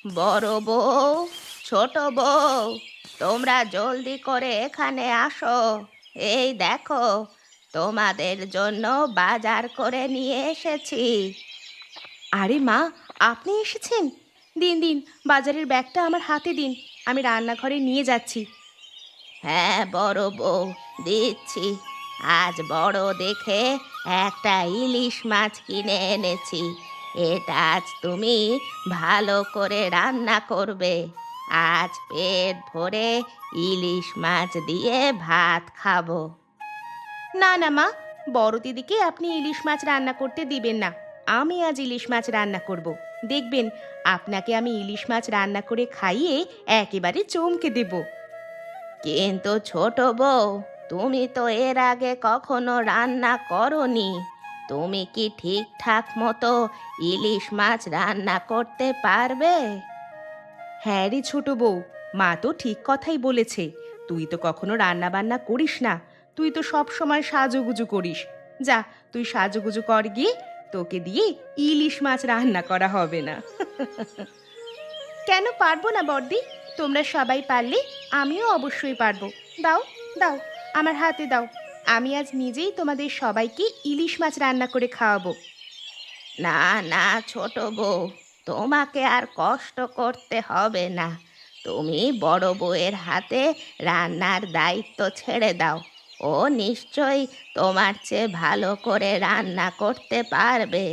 বড় বউ, ছোট বউ, তোমরা জলদি করে এখানে আসো। এই দেখো, তোমাদের জন্য বাজার করে নিয়ে এসেছি। আরে মা, আপনি এসেছেন? দিন দিন, বাজারের ব্যাগটা আমার হাতে দিন, আমি রান্নাঘরে নিয়ে যাচ্ছি। হ্যাঁ বড় বউ, দিচ্ছি। আজ বড় দেখে একটা ইলিশ মাছ কিনে এনেছি। এটা আজ তুমি ভালো করে রান্না করবে। আজ পেট ভরে ইলিশ মাছ দিয়ে ভাত খাবো। না না মা, বড় দিদিকে আপনি ইলিশ মাছ রান্না করতে দিবেন না। আমি আজ ইলিশ মাছ রান্না করব। দেখবেন, আপনাকে আমি ইলিশ মাছ রান্না করে খাইয়ে একেবারে চমকে দেব। কিন্তু ছোট বউ, তুমি তো এর আগে কখনো রান্না করনি। তুমি কি ঠিকঠাক মতো ইলিশ মাছ রান্না করতে পারবে? হ্যাঁ রে ছোট বউ, মা তো ঠিক কথাই বলেছে। তুই তো কখনো রান্না বান্না করিস না, তুই তো সব সময় সাজুগুজু করিস। যা, তুই সাজুগুজু কর গিয়ে, তোকে দিয়ে ইলিশ মাছ রান্না করা হবে না। কেন পারবো না বর্দি? তোমরা সবাই পারলে আমিও অবশ্যই পারবো। দাও, দাও, আমার হাতে দাও। আমি আজ নিজেই তোমাদের সবাইকে ইলিশ মাছ রান্না করে খাওয়াবো। না না ছোট বউ, তোমাকে আর কষ্ট করতে হবে না। তুমি বড় বউয়ের হাতে রান্নার দায়িত্ব ছেড়ে দাও। ও নিশ্চয়ই তোমার চেয়ে ভালো করে রান্না করতে পারবে।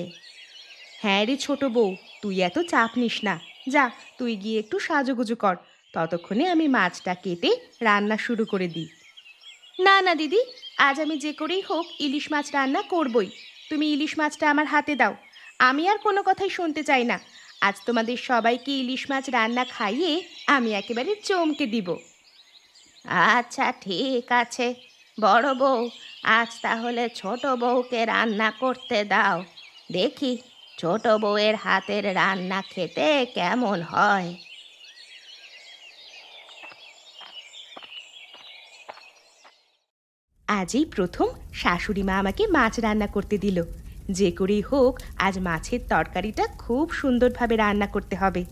হ্যাঁ রে ছোট বউ, তুই এত চাপ নিস না। যা, তুই গিয়ে একটু সাজুগুজু কর, ততক্ষণে আমি মাছটা কেটে রান্না শুরু করে দিই। না না দিদি, আজ আমি যে করেই হোক ইলিশ মাছ রান্না করবই। তুমি ইলিশ মাছটা আমার হাতে দাও। আমি আর কোনো কথাই শুনতে চাই না। আজ তোমাদের সবাইকে ইলিশ মাছ রান্না খাইয়ে আমি একেবারে চমকে দিব। আচ্ছা ঠিক আছে বড় বউ, আজ তাহলে ছোট বউকে রান্না করতে দাও। দেখি ছোট বউয়ের হাতের রান্না খেতে কেমন হয়। আজই প্রথম শাশুড়ি মা আমাকে মাছ রান্না করতে দিল। যে করেই হোক আজ মাছের তরকারিটা খুব সুন্দরভাবে রান্না করতে হবে।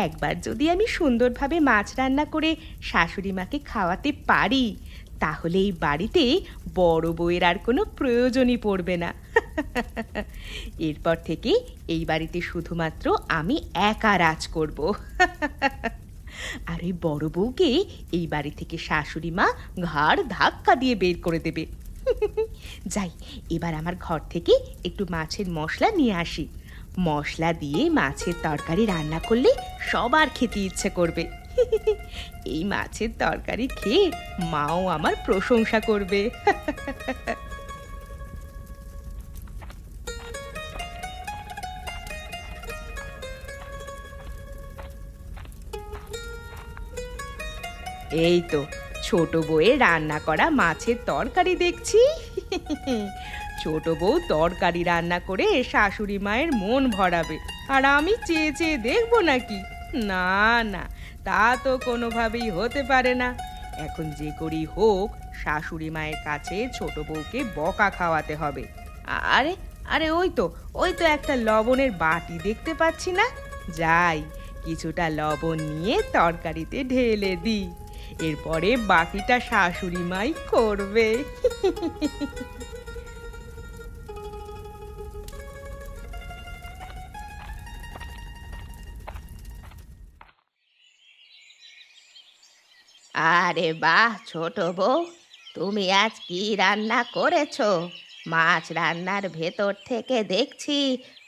একবার যদি আমি সুন্দরভাবে মাছ রান্না করে শাশুড়ি মাকে খাওয়াতে পারি, তাহলে এই বাড়িতে বড় বউয়ের আর কোনো প্রয়োজনই পড়বে না। এরপর থেকে এই বাড়িতে শুধুমাত্র আমি একা রাজ করব। আর ওই বড় বউকে এই বাড়ি থেকে শাশুড়ি মা ঘাড় ধাক্কা দিয়ে বের করে দেবে। যাই, এবার আমার ঘর থেকে একটু মাছের মশলা নিয়ে আসি। মশলা দিয়ে মাছের তরকারি রান্না করলে সবার খেতে ইচ্ছে করবে। এই মাছের তরকারি খেয়ে মাও আমার প্রশংসা করবে। এই তো ছোট বউয়ের রান্না করা মাছের তরকারি দেখছি। ছোট বউ তরকারি রান্না করে শাশুড়ি মায়ের মন ভরাবে, আর আমি চেয়ে চেয়ে দেখবো নাকি? না না, তা তো কোনোভাবেই হতে পারে না। এখন যে করি হোক, শাশুড়ি মায়ের কাছে ছোট বউকে বকা খাওয়াতে হবে। আরে আরে, ওই তো একটা লবণের বাটি দেখতে পাচ্ছি না? যাই, কিছুটা লবণ নিয়ে তরকারিতে ঢেলে দিই। এরপরে বাকিটা শাশুড়ি মাই করবে। আরে বাহ ছোট বউ, তুমি আজ কি রান্না করেছো? মাছ রান্নার ভেতর থেকে দেখছি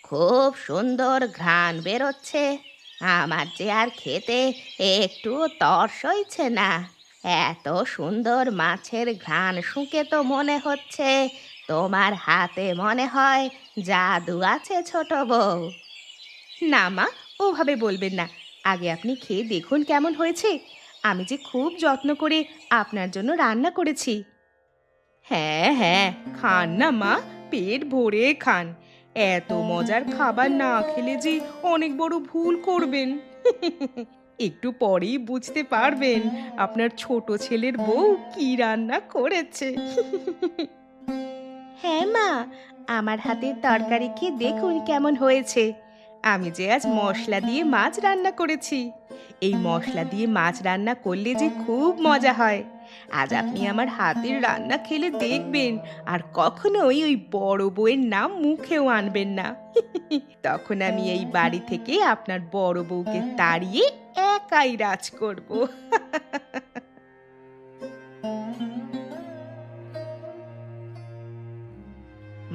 খুব সুন্দর ঘ্রাণ বেরোচ্ছে। আমার যে আর খেতে একটু তর সইছে না। এত সুন্দর মাছের ঘ্রাণ শুঁকে তো মনে হচ্ছে তোমার হাতে মনে হয় জাদু আছে ছোট বউ। না মা, ওভাবে বলবেন না। আগে আপনি খেয়ে দেখুন কেমন হয়েছে। আমি যে খুব যত্ন করে আপনার জন্য রান্না করেছি। হ্যাঁ হ্যাঁ, খান না মা, পেট ভরে খান। এত মজার খাবার না খেলে যে অনেক বড় ভুল করবেন। একটু পরেই বুঝতে পারবেন আপনার ছোট ছেলের বউ কি রান্না করেছে। হ্যাঁ মা, আমার হাতের তরকারি খেয়ে দেখুন কেমন হয়েছে। আমি যে আজ মশলা দিয়ে মাছ রান্না করেছি। এই মশলা দিয়ে মাছ রান্না করলে যে খুব মজা হয়। আজ আপনি আমার হাতের রান্না খেলে দেখবেন আর কখনোই ওই বড় বউয়ের নাম মুখেও আনবেন না। তখন আমি এই বাড়ি থেকে আপনার বড় বউকে তাড়িয়ে একাই রাজ করব।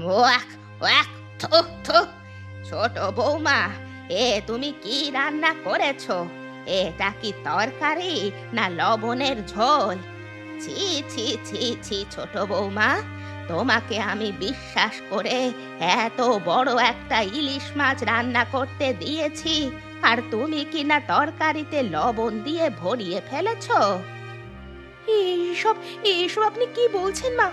ওয়াক ওয়াক, থু থু। ছোট বৌমা, তুমি কি রান্না করেছো? এটা কি তরকারি না লবণের ঝোল? ছি ছি ছি ছি, ছোট বৌমা, তোমাকে আমি বিশ্বাস করে এত বড় একটা ইলিশ মাছ রান্না করতে দিয়েছি, আর তুমি কি না তরকারিতে লবণ দিয়ে ভরিয়ে ফেলেছো? এইসব এইসব আপনি কি বলছেন মা?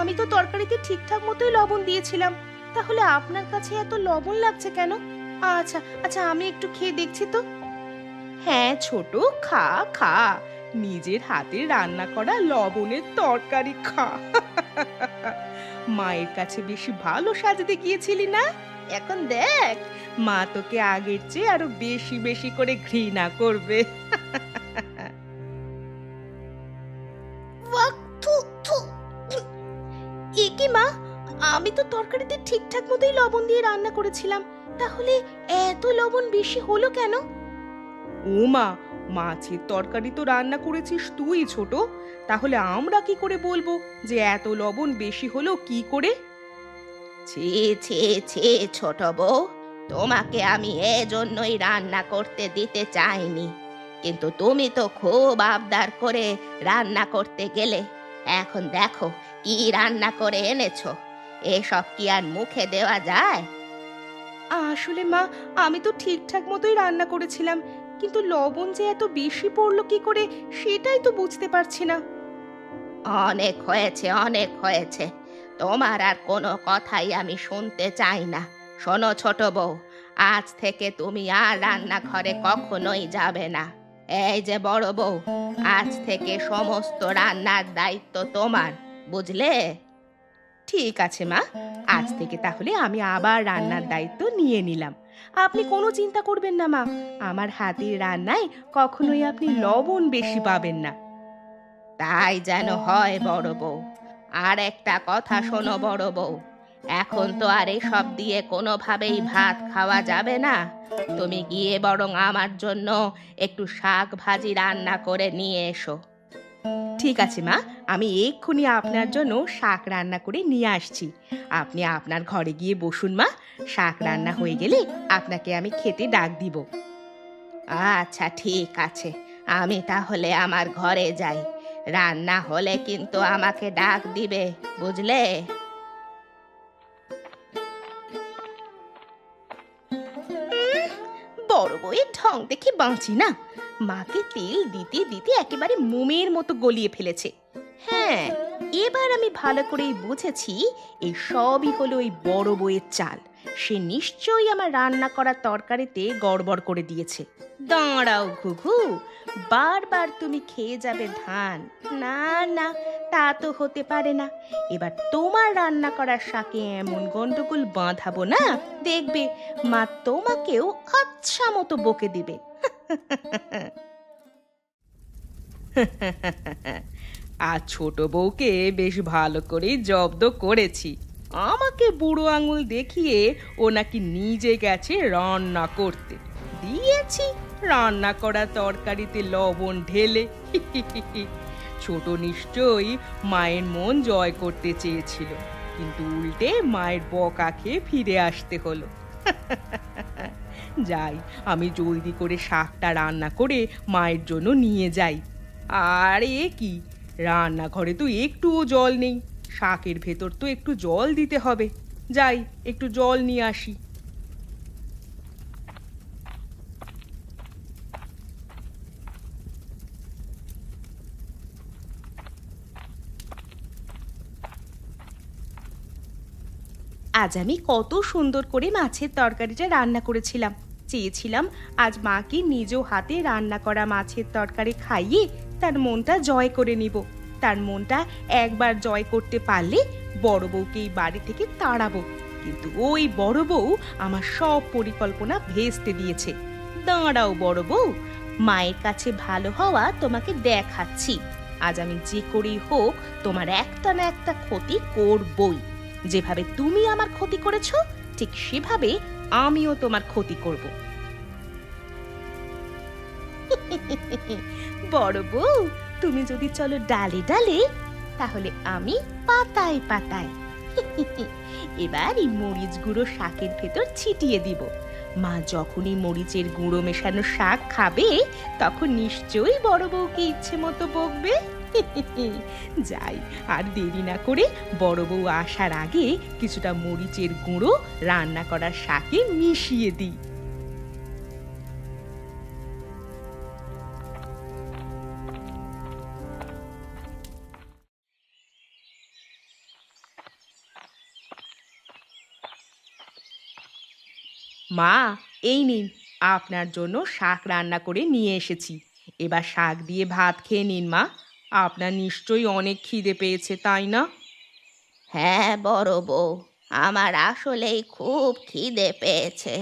আমি তো তরকারিতে ঠিকঠাক মতোই লবণ দিয়েছিলাম। তাহলে আপনার কাছে এত লবণ লাগছে কেন? আচ্ছা আচ্ছা, আমি একটু খেয়ে দেখছি তো। হ্যাঁ ছোট, খা খা, নিজের হাতে রান্না করা লবণের তরকারি খা। মায়ের কাছে বেশি ভালো সাজতে গিয়েছিলি না? এখন দেখ, মা তোকে আগের চেয়ে আরো বেশি বেশি করে ঘৃণা করবে। ওয়াক, থু থু। এ কি মা, আমি তো তরকারিতে ঠিকঠাক মতোই লবণ দিয়ে রান্না করেছিলাম, তাহলে এত লবণ বেশি হলো কেন? ও মা, মাছের তরকারি তো রান্না করেছিস তুই ছোট, তাহলে আমরা কি করে বলবো যে এত লবণ বেশি হলো কি করে? ছি ছি ছি, ছোট বউ, তোমাকে আমি এজন্যই রান্না করতে দিতে চাইনি, কিন্তু তুমি তো খুব আবদার করে রান্না করতে গেলে। এখন দেখো কি রান্না করে এনেছো। এসব কি আর মুখে দেওয়া যায়? আসলে মা, আমি তো ঠিকঠাক মতোই রান্না করেছিলাম, কিন্তু লবণ যে এত বেশি পড়লো কি করে সেটাই তো বুঝতে পারছি না। অনেক হয়েছে, অনেক হয়েছে। তোমার আর কোনো কথাই আমি শুনতে চাই না। শোনো ছোট বউ, আজ থেকে তুমি আর রান্নাঘরে কখনোই যাবে না। এই যে বড় বউ, আজ থেকে সমস্ত রান্নার দায়িত্ব তোমার, বুঝলে? ঠিক আছে মা, আজ থেকে তাহলে আমি আবার রান্নার দায়িত্ব নিয়ে নিলাম। আপনি কোনো চিন্তা করবেন না মা, আমার হাতের রান্নায় কখনোই আপনি লবণ বেশি পাবেন না। তাই যেন হয় বড় বউ। আর একটা কথা শোনো বড় বউ, এখন তো আর এসব দিয়ে কোনোভাবেই ভাত খাওয়া যাবে না। তুমি গিয়ে বরং আমার জন্য একটু শাক ভাজি রান্না করে নিয়ে এসো। ঠিক আছে মা, আমি এক্ষুনি আপনার জন্য শাক রান্না করে নিয়ে আসছি। আপনি আপনার ঘরে গিয়ে বসুন মা, শাক রান্না হয়ে গেলে আপনাকে আমি খেতে ডাক দিব। আচ্ছা ঠিক আছে, আমি তাহলে আমার ঘরে যাই। রান্না হলে কিন্তু আমাকে ডাক দিবে, বুঝলে? বড় বউয়ের ঢং দেখে বাঁচি না, মাকে তেল দিতে দিতে একেবারে মোমের মতো গলিয়ে ফেলেছে। হ্যাঁ, এবার আমি ভালো করেই বুঝেছি এই সবই হলো ওই বড় বউয়ের চাল। সে নিশ্চয়ই আমার রান্না করা তরকারিতে গড়বড় করে দিয়েছে। দাঁড়াও ঘুঘু, বারবার তুমি খেয়ে যাবে ধান? না না, তা তো হতে পারে না। এবার তোমার রান্না করা শাকে এমন গন্ডগোল বাঁধাবো না, দেখবে মা তোমাকেও আচ্ছা মতো বকে দিবে। আর ছোট বউকে বেশ ভালো করেই জব্দ করেছি। আমাকে বুড়ো আঙুল দেখিয়ে ও নাকি নিজে গেছে রান্না করতে, দিয়েছি রান্না করা তরকারিতে লবণ ঢেলে। ছোট নিশ্চয়ই মায়ের মন জয় করতে চেয়েছিল, কিন্তু উল্টে মায়ের বকা খেয়ে ফিরে আসতে হলো। যাই, আমি জলদি করে শাকটা রান্না করে মায়ের জন্য নিয়ে যাই। আর এ কি, রান্নাঘরে তো একটুও জল নেই, শাকের ভেতর তো একটু জল দিতে হবে। যাই, একটু জল নিয়ে আসি। আজ আমি কত সুন্দর করে মাছের তরকারিটা রান্না করেছিলাম। চেয়েছিলাম আজ মাকে নিজ হাতে রান্না করা মাছের তরকারি খাইয়ে তার মনটা জয় করে নিব। তার মনটা একবার জয় করতে পারলে বড় বউকে এই বাড়ি থেকে তাড়াবো। কিন্তু ওই বড় বউ আমার সব পরিকল্পনা ভেস্তে দিয়েছে। দাঁড়াও বড় বউ, মায়ের কাছে ভালো হওয়া তোমাকে দেখাচ্ছি। আজ আমি যে করেই হোক তোমার একটা না একটা ক্ষতি করবই। যেভাবে তুমি আমার ক্ষতি করেছো, ঠিক সেভাবে আমিও তোমার ক্ষতি করব। বড় বউ, তুমি যদি চলো ডালে ডালে, তাহলে আমি পাতায় পাতায়। এবার এই মরিচ গুঁড়ো শাকের ভেতর ছিটিয়ে দিব। মা যখনই মরিচের গুঁড়ো মেশানো শাক খাবে, তখন নিশ্চয়ই বড় বউকে ইচ্ছে মতো বকবে। যাই, আর দেরি না করে বড় বউ আসার আগে কিছুটা মরিচের গুঁড়ো রান্না করার শাকে মিশিয়ে দিই। মা, এই নিন, আপনার জন্য শাক রান্না করে নিয়ে এসেছি। এবার শাক দিয়ে ভাত খেয়ে নিন মা। আপনার নিশ্চয়ই অনেক খিদে পেয়েছে, তাই না? হ্যাঁ বড় বউ, আমার আসলেই খুব খিদে পেয়েছে।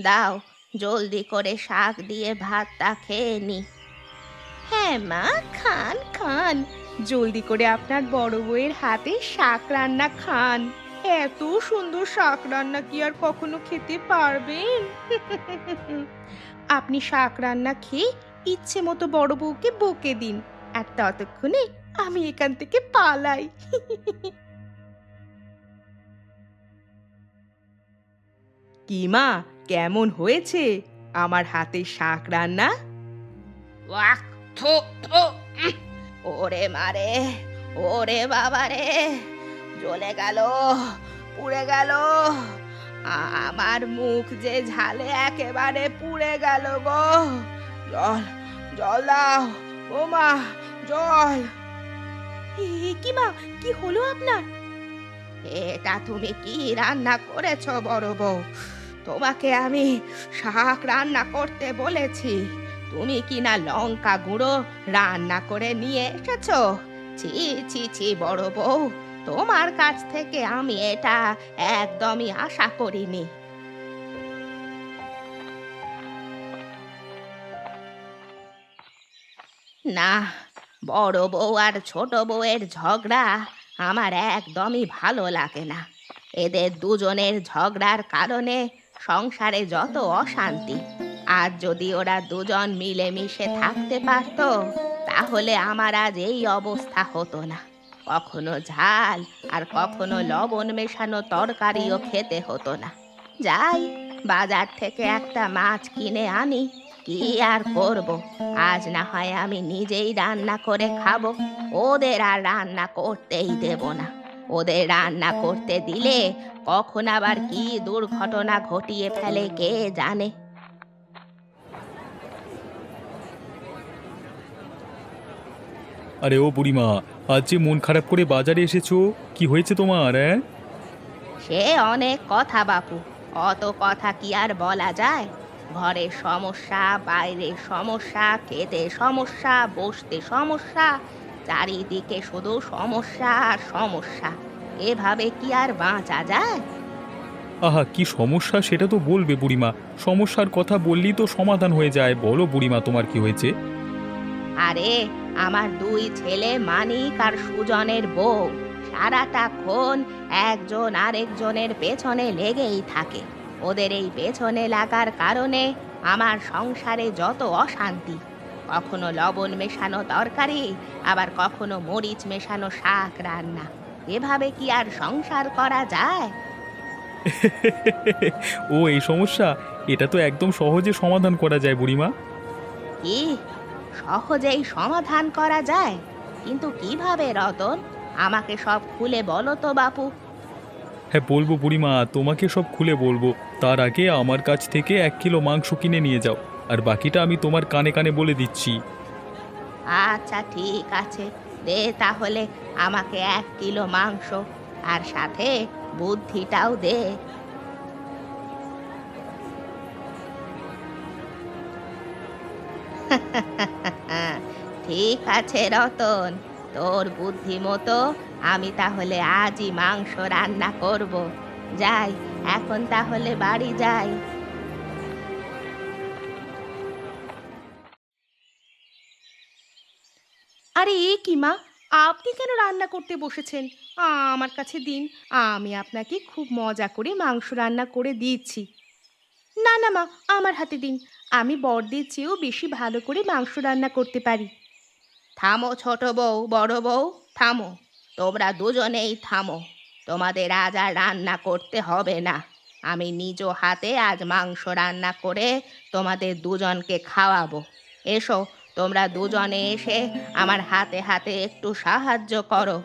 দাও, জলদি করে শাক দিয়ে ভাতটা খেয়ে নি। হ্যাঁ মা, খান খান, জলদি করে আপনার বড় বউয়ের হাতে শাক রান্না খান। এত সুন্দর শাক রান্না কি আর কখনো খেতে পারবেন? আপনি শাক রান্না খেয়ে ইচ্ছে মতো বড় বউকে বকে দিন, আর ততক্ষণে আমি এখান থেকে পালাই। কি মা, কেমন হয়েছে আমার হাতে শাক রান্না? ওয়াক, থু থু, ওরে মারে, ওরে বাবা রে, জ্বলে গেল, পুড়ে গেল। আমার মুখ যে ঝালে একেবারে পুড়ে গেল গো। জল, জল দাও, ও মা, জল। কি মা, কি হলো আপনার? এটা তুমি কি রান্না করেছো বড় বউ? তোমাকে আমি শাক রান্না করতে বলেছি, তুমি কি না লঙ্কা গুঁড়ো রান্না করে নিয়ে এসেছো? ছি ছি ছি বড় বউ, তোমার কাছ থেকে আমি এটা একদমই আশা করিনি। না, বড় বউ আর ছোট বউয়ের ঝগড়া আমার একদমই ভালো লাগে না। এদের দুজনের ঝগড়ার কারণে সংসারে যত অশান্তি। আর যদি ওরা দুজন মিলেমিশে থাকতে পারতো, তাহলে আমার আজ এই অবস্থা হতো না। কখনো ঝাল আর কখনো লবণ মেশানো তরকারিও খেতে হতো না। যাই, বাজার থেকে একটা মাছ কিনে আনি, কি আর করব। আজ না হয় আমি নিজেই রান্না করে খাবো, ওদের আর রান্না করতেই দেব না। ওদের রান্না করতে দিলে কখন আবার কি দুর্ঘটনা ঘটিয়ে ফেলে কে জানে। আরে ও বুড়িমা, আজ যে মন খারাপ করে বাজারে এসেছো, কি হয়েছে তোমার? সে অনেক কথা বাপু, অত কথা কি আর বলা যায়? ঘরের সমস্যা, বাইরের সমস্যা, খেতে সমস্যা, বসতে সমস্যা, চারিদিকে শুধু সমস্যা আর সমস্যা। এভাবে কি আর বাঁচা যায়? আহা, কি সমস্যা সেটা তো বলবে বুড়িমা। সমস্যার কথা বললেই তো সমাধান হয়ে যায়। বলো বুড়িমা, তোমার কি হয়েছে? আরে, আমার দুই ছেলে মানিক আর সুজনের বউ সারাটাক্ষণ একজন আরেকজনের পেছনে লেগেই থাকে। ওদের এই পেছনে লাগার কারণে আমার সংসারে যত অশান্তি। কখনো লবণ মেশানো তরকারি, আবার কখনো মরিচ মেশানো শাক রান্না। এভাবে কি আর সংসার করা যায়? ও এই সমস্যা, এটা তো একদম সহজে সমাধান করা যায় বুড়িমা। কি সহজেই সমাধান করা যায়? কিন্তু কিভাবে রতন? আমাকে সব খুলে বলো তো বাপু। হ্যাঁ বলবো বুড়িমা, তোমাকে সব খুলে বলবো। তার আগে আমার কাছ থেকে 1 কিলো মাংস কিনে নিয়ে যাও, আর বাকিটা আমি তোমার কানে কানে বলে দিচ্ছি। আচ্ছা ঠিক আছে, দে তাহলে আমাকে 1 কিলো মাংস, আর সাথে বুদ্ধিটাও দে। ঠিক আছে রতন, তোর বুদ্ধি মতো আমি তাহলে আজই মাংস রান্না করব। যাই, এখন তাহলে বাড়ি যাই। আরে এ কি মা, আপনি কেন রান্না করতে বসেছেন? আমার কাছে দিন, আমি আপনাকে খুব মজা করে মাংস রান্না করে দিচ্ছি। না না মা, আমার হাতে দিন, আমি বড়দের চেয়েও বেশি ভালো করে মাংস রান্না করতে পারি। থামো ছোট বউ, বড় বউ, থামো। তোমরা দুজনেই থামো। তোমাদের আজ আর রান্না করতে হবে না। আমি নিজ হাতে আজ মাংস রান্না করে তোমাদের দুজনকে খাওয়াবো। এসো, তোমরা দুজনে এসে আমার হাতে হাতে একটু সাহায্য করো।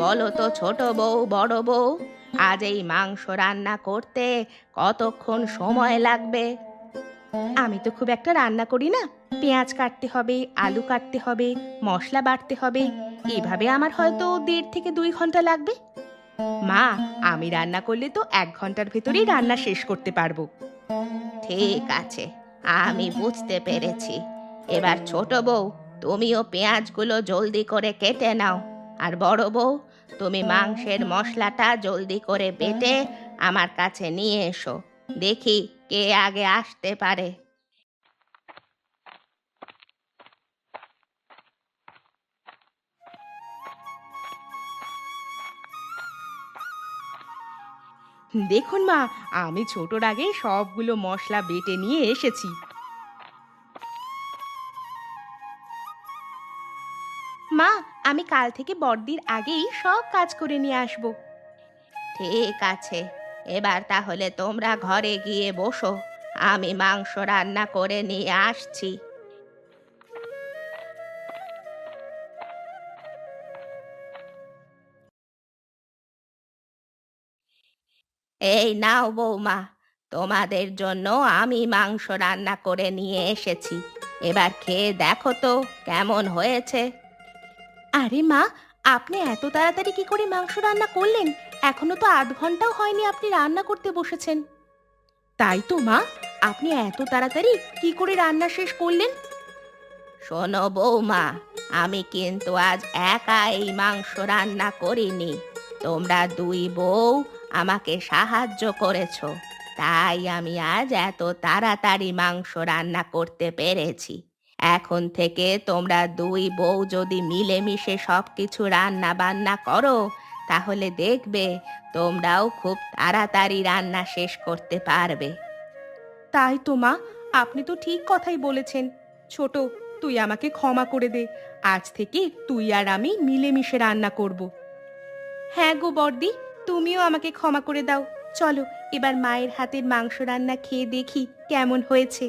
বলো তো ছোট বউ, বড় বউ, আজ এই মাংস রান্না করতে কতক্ষণ সময় লাগবে? আমি তো খুব একটা রান্না করি না, পেঁয়াজ কাটতে হবে, আলু কাটতে হবে, মশলা বাটতে হবে, এভাবে আমার হয়তো 1.5 থেকে 2 ঘন্টা লাগবে। মা, আমি রান্না করলে তো 1 ঘন্টার ভেতরেই রান্না শেষ করতে পারবো। ঠিক আছে, আমি বুঝতে পেরেছি। এবার ছোট বউ, তুমিও পেঁয়াজগুলো জলদি করে কেটে নাও। আর বড় বউ, তুমি মাংসের মশলাটা জলদি করে বেটে আমার কাছে নিয়ে এসো। দেখি কে আগে আসতে পারে। দেখুন মা, আমি ছোটর আগে সবগুলো মশলা বেটে নিয়ে এসেছি। মা, আমি কাল থেকে বড়দির আগেই সব কাজ করে নিয়ে আসবো। ঠিক আছে, এবার তাহলে তোমরা ঘরে গিয়ে বসো। আমি মাংস রান্না করে নিয়ে আসছি। এই নাও বৌমা, তোমাদের জন্য আমি মাংস রান্না করে নিয়ে এসেছি। এবার খেয়ে দেখো তো কেমন হয়েছে। আরে মা, আপনি এত তাড়াতাড়ি কি করে মাংস রান্না করলেন? এখনো তো 8 ঘন্টাও হয়নি আপনি রান্না করতে বসেছেন। তাই তো মা, আপনি এত তাড়াতাড়ি কি করে রান্না শেষ করলেন? শোনো বৌমা, আমি কিন্তু আজ একা এই মাংস রান্না করিনি। তোমরা দুই বউ আমাকে সাহায্য করেছো, তাই আমি আজ এত তাড়াতাড়ি মাংস রান্না করতে পেরেছি। এখন থেকে তোমরা দুই বউ যদি মিলেমিশে সবকিছু রান্না বান্না করো, তাহলে দেখবে তোমরাও খুব তাড়াতাড়ি রান্না শেষ করতে পারবে। তাই তো মা, আপনি তো ঠিক কথাই বলেছেন। ছোট, তুই আমাকে ক্ষমা করে দে, আজ থেকে তুই আর আমি মিলেমিশে রান্না করব। হ্যাঁ গো বর্দি, তুমিও আমাকে ক্ষমা করে দাও। চলো এবার মায়ের হাতের মাংস রান্না খেয়ে দেখি কেমন হয়েছে।